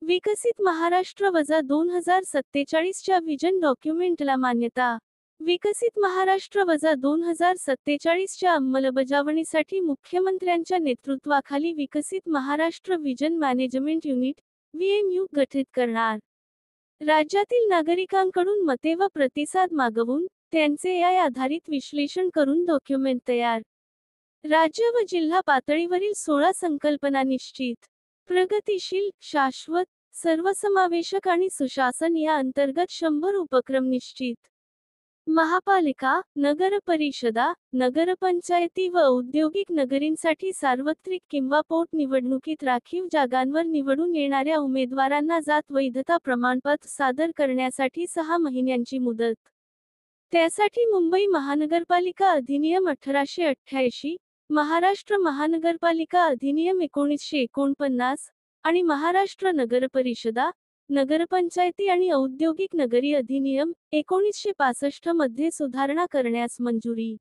विकसित महाराष्ट्र वजा 2047च्या व्हिजन डॉक्युमेंटला मान्यता. विकसित महाराष्ट्र वजा 2047च्या अंमलबजावणीसाठी मुख्यमंत्र्यांच्या नेतृत्वाखाली विकसित महाराष्ट्र व्हिजन मॅनेजमेंट युनिट (व्हीएमयू) गठीत करणार. राज्यातील नागरिकांकडून मते व प्रतिसाद मागवून, त्यांचे एआय आधारित विश्लेषण करून डॉक्युमेंट तयार. राज्य व जिल्हा पातळीवरील 16 संकल्पना निश्चित. प्रगतिशील, शाश्वत, सर्वसमावेशक आणि सुशासन या अंतर्गत 100 उपक्रम निश्चित. महापालिका, नगरपरिषदा, नगरपंचायती व औद्योगिक नगरींसाठी सार्वत्रिक किंवा पोटनिवडणुकीत राखीव जागांवर निवडून येणाऱ्या उमेदवारांना जात वैधता प्रमाणपत्र सादर करण्यासाठी 6 महिन्यांची मुदत. त्यासाठी मुंबई महानगरपालिका अधिनियम 1888, महाराष्ट्र महानगरपालिका अधिनियम 1949 आणि महाराष्ट्र नगरपरिषदा, नगरपंचायती आणि औद्योगिक नगरी अधिनियम 1965 मध्ये सुधारणा करण्यास मंजुरी.